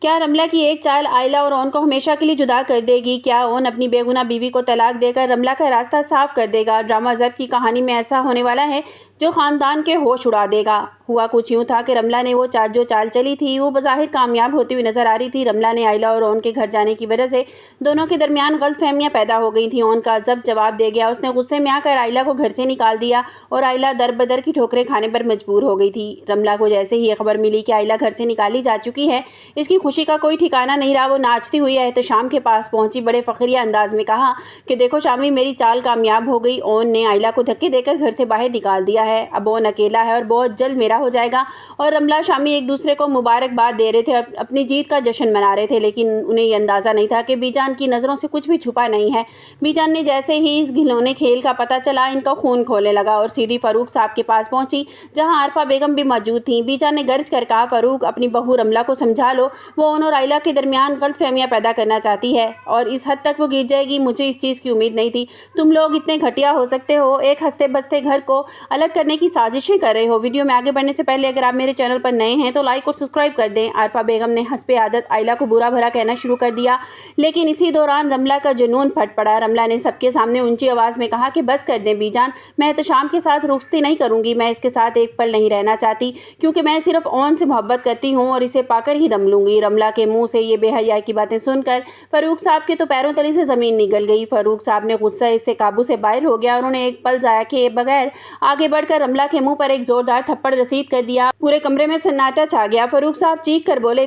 کیا رملہ کی ایک چال آئلہ اور اون کو ہمیشہ کے لیے جدا کر دے گی؟ کیا اون اپنی بے گناہ بیوی کو طلاق دے کر رملہ کا راستہ صاف کر دے گا؟ ڈرامہ ضبط کی کہانی میں ایسا ہونے والا ہے جو خاندان کے ہوش اڑا دے گا۔ ہوا کچھ یوں تھا کہ رملہ نے وہ جو چال چلی تھی وہ بظاہر کامیاب ہوتی ہوئی نظر آ رہی تھی۔ رملہ نے آئلہ اور اون کے گھر جانے کی وجہ سے دونوں کے درمیان غلط فہمیاں پیدا ہو گئی تھیں۔ اون کا ضبط جواب دے گیا۔ اس نے غصے میں آ کر آئلہ کو گھر سے نکال دیا اور آئلہ در بدر کی ٹھوکریں کھانے پر مجبور ہو گئی تھی۔ رملہ کو جیسے ہی یہ خبر ملی کہ آئلہ گھر سے نکالی جا چکی ہے، اس کی خوشی کا کوئی ٹھکانہ نہیں رہا۔ وہ ناچتی ہوئی احتشام کے پاس پہنچی، بڑے فخریہ انداز میں کہا کہ دیکھو شامی، میری چال کامیاب ہو گئی۔ اون نے آئلہ کو دھکے دے کر گھر سے باہر نکال دیا ہے۔ اب اون اکیلا ہے اور بہت جلد میرا ہو جائے گا۔ اور رملہ شامی ایک دوسرے کو مبارکباد دے رہے تھے، اپنی جیت کا جشن منا رہے تھے، لیکن انہیں یہ اندازہ نہیں تھا کہ بی جان کی نظروں سے کچھ بھی چھپا نہیں ہے۔ بی جان نے جیسے ہی اس گھنونے کھیل کا پتہ چلا، ان کا خون کھولنے لگا اور سیدھی فاروق صاحب کے پاس پہنچی، جہاں عارفہ بیگم بھی موجود تھیں۔ بی جان نے گرج کر کہا، فاروق، اپنی بہو رملہ کو سمجھا لو، وہ اون اور آئلہ کے درمیان غلط فہمیاں پیدا کرنا چاہتی ہے اور اس حد تک وہ گر جائے گی، مجھے اس چیز کی امید نہیں تھی۔ تم لوگ اتنے گھٹیا ہو سکتے ہو، ایک ہنستے بستے گھر کو الگ کرنے کی سازشیں کر رہے ہو۔ ویڈیو میں آگے بڑھنے سے پہلے اگر آپ میرے چینل پر نئے ہیں تو لائک اور سبسکرائب کر دیں۔ عارفہ بیگم نے حسب عادت آئلہ کو برا بھلا کہنا شروع کر دیا، لیکن اسی دوران رملہ کا جنون پھٹ پڑا۔ رملہ نے سب کے سامنے اونچی آواز میں کہا کہ بس کر دیں بی جان، میں احتشام کے ساتھ رخصتی نہیں کروں گی، میں اس کے ساتھ ایک پل نہیں رہنا چاہتی، کیونکہ میں صرف اون سے محبت کرتی ہوں اور اسے پا کر ہی دم لوں گی۔ رملہ کے منہ سے یہ بے حیائی کی باتیں سن کر فاروق صاحب کے تو پیروں تلے سے زمین نگل گئی۔ فاروق صاحب نے غصہ سے قابو سے باہر ہو گیا اور انہوں نے ایک پل ضائع کیے بغیر آگے بڑھ کر رملہ کے منہ پر ایک زوردار تھپڑ رسید کر دیا۔ پورے کمرے میں سناٹا چھا گیا۔ فاروق صاحب چیخ کر بولے،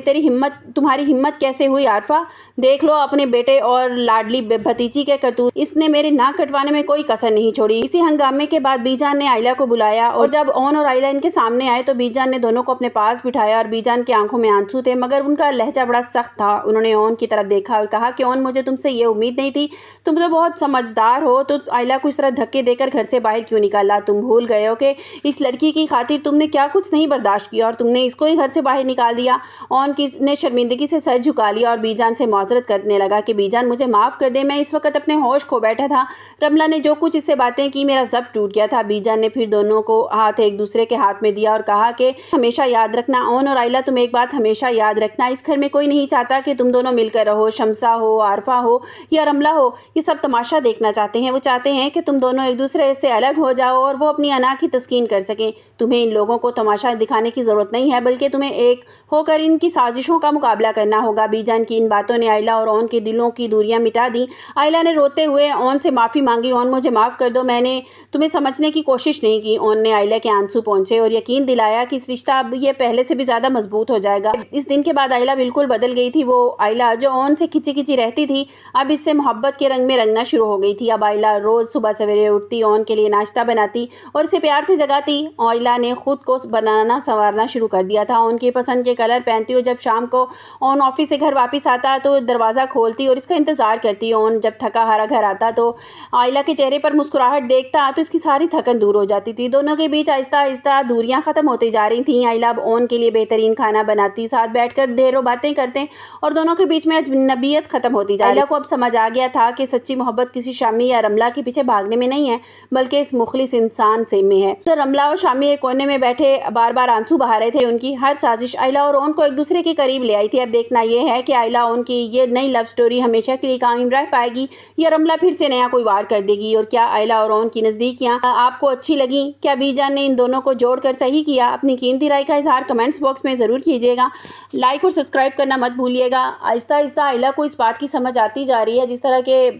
تمہاری ہمت کیسے ہوئی عارفہ؟ دیکھ لو اپنے بیٹے اور لاڈلی بھتیجی کے کرتوت، اس نے میرے ناک کٹوانے میں کوئی کسر نہیں چھوڑی۔ اسی ہنگامے کے بعد بی جان نے آئلہ کو بلایا اور جب اون اور آئلہ ان کے سامنے آئے تو بی جان نے دونوں کو اپنے پاس بٹھایا اور بی جان کی آنکھوں میں آنسو تھے، مگر ان کا لہجہ بڑا سخت تھا۔ انہوں نے اون کی طرف دیکھا اور کہا کہ اون، مجھے تم سے یہ امید نہیں تھی، تم تو بہت سمجھدار ہو، تو آئلہ کو اس طرح دھکے دے کر گھر سے باہر کیوں نکالا؟ تم بھول گئے ہو کہ اس لڑکی کی خاطر تم نے کیا کچھ نہیں برداشت کیا اور تم نے اس کو ہی گھر سے باہر نکال دیا۔ اون نے شرمندگی سے سر جھکا لیا اور بی جان سے معذرت کرنے لگا کہ بی جان مجھے معاف کر دے، میں اس وقت اپنے ہوش کھو بیٹھا تھا۔ رملہ نے جو کچھ اس سے باتیں کی، میرا ضبط ٹوٹ گیا تھا۔ بی جان نے پھر دونوں کو ہاتھ ایک دوسرے کے ہاتھ میں دیا اور کہا کہ ہمیشہ یاد رکھنا اون اور آئلہ، تم ایک بات ہمیشہ یاد رکھنا، اس گھر میں کوئی نہیں چاہتا کہ تم دونوں مل کر رہو، شمسہ ہو، عارفہ ہو یا رملہ ہو، یہ سب تماشا دیکھنا چاہتے ہیں۔ وہ چاہتے ہیں کہ تم دونوں ایک دوسرے سے الگ ہو جاؤ اور وہ اپنی انا کی تسکین کر سکیں۔ تمہیں ان لوگوں کو تماشا دکھانے کی ضرورت نہیں ہے، بلکہ تمہیں ایک ہو کر ان کی سازشوں کا مقابلہ کرنا ہوگا۔ بی جان کی ان باتوں نے آئلہ اور اون کے دلوں کی دوریاں مٹا دیں۔ آئلہ نے روتے ہوئے اون سے معافی مانگی، اون مجھے معاف کر دو، میں نے تمہیں سمجھنے کی کوشش نہیں کی۔ اون نے آئلہ کے آنسو پونچھے اور یقین دلایا کہ اس رشتہ اب یہ پہلے سے بھی زیادہ مضبوط ہو جائے گا۔ اس دن کے بعد آئلہ بالکل بدل گئی تھی۔ وہ آئلہ جو اون سے کھچی کھچی رہتی تھی، اب اس سے محبت کے رنگ میں رنگنا شروع ہو گئی تھی۔ اب آئلہ روز صبح سویرے اٹھتی، اون کے لیے ناشتہ بناتی اور اسے پیار سے جگاتی۔ آئلہ نے خود کو بنانا سنوارنا شروع کر دیا تھا، اون کے پسند کے کلر پہنتی اور جب شام کو اون آفس سے گھر واپس آتا تو دروازہ کھولتی اور اس کا انتظار کرتی۔ اون جب تھکا ہارا گھر آتا تو آئلہ کے چہرے پر مسکراہٹ دیکھتا تو اس کی ساری تھکن دور ہو جاتی تھی۔ دونوں کے بیچ آہستہ آہستہ دوریاں ختم ہوتی جا رہی تھیں۔ آئلہ اب اون کے لیے بہترین کھانا بناتی، ساتھ بیٹھ کر ڈھیروں باتیں کرتے اور دونوں کے بیچ میں اجنبیت ختم ہوتی جا رہی۔ آئلہ کو اب سمجھ آ گیا تھا کہ سچی محبت کسی شامی یا رملہ کے پیچھے بھاگنے میں نہیں ہے، بلکہ اس مخلص انسان سے میں ہے۔ تو رملہ اور شامی ایک کونے میں بیٹھے بار بار آنسو بہا رہے تھے۔ ان کی ہر سازش آئلہ اور اون کو ایک دوسرے کے قریب لے آئی تھی۔ اب دیکھنا یہ ہے کہ آئلہ اون کی یہ نئی لو سٹوری ہمیشہ کے لیے قائم رہ پائے گی یا رملہ پھر سے نیا کوئی وار کر دے گی۔ اور کیا آئلہ اور اون کی نزدیکیاں آپ کو اچھی لگیں؟ کیا بی جان نے ان دونوں کو جوڑ کر صحیح کیا؟ اپنی قیمتی رائے کا اظہار کمنٹس باکس میں ضرور کیجیے گا۔ لائک اور سبسکرائب کرنا مت بھولیے گا۔ آہستہ آہستہ آئلہ کو اس بات کی سمجھ آتی جا رہی ہے، جس طرح کہ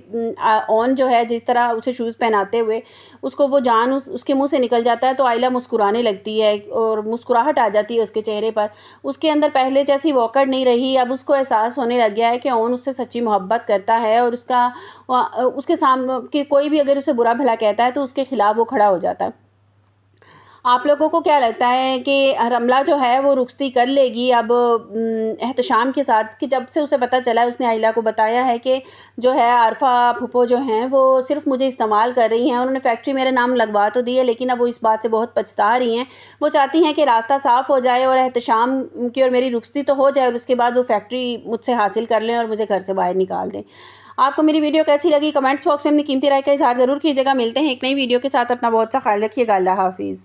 اون جو ہے جس طرح اسے شوز پہناتے ہوئے اس کو وہ جان اس کے منہ سے نکل جاتا ہے تو آئلہ مسکرانے لگتی ہے اور مسکراہٹ آ جاتی ہے اس کے چہرے پر۔ اس کے اندر پہلے جیسی ووکڑ نہیں رہی، اب اس کو احساس ہونے لگ گیا ہے کہ اون اس سے سچی محبت کرتا ہے اور اس کے سامنے کوئی بھی اگر اسے برا بھلا کہتا ہے تو اس کے خلاف وہ کھڑا ہو جاتا ہے۔ آپ لوگوں کو کیا لگتا ہے کہ رملہ جو ہے وہ رخصتی کر لے گی اب احتشام کے ساتھ؟ کہ جب سے اسے پتہ چلا ہے، اس نے آئلہ کو بتایا ہے کہ جو ہے عارفہ پھپھو جو ہیں وہ صرف مجھے استعمال کر رہی ہیں، انہوں نے فیکٹری میرے نام لگوا تو دی ہے لیکن اب وہ اس بات سے بہت پچھتا رہی ہیں۔ وہ چاہتی ہیں کہ راستہ صاف ہو جائے اور احتشام کی اور میری رخصتی تو ہو جائے اور اس کے بعد وہ فیکٹری مجھ سے حاصل کر لیں اور مجھے گھر سے باہر نکال دیں۔ آپ کو میری ویڈیو کیسی لگی؟ کمنٹس باکس میں اپنی قیمتی رائے کا اظہار ضرور کیجیے گا۔ ملتے ہیں ایک نئی ویڈیو کے ساتھ، اپنا بہت سا خیال رکھیے گا۔ اللہ حافظ۔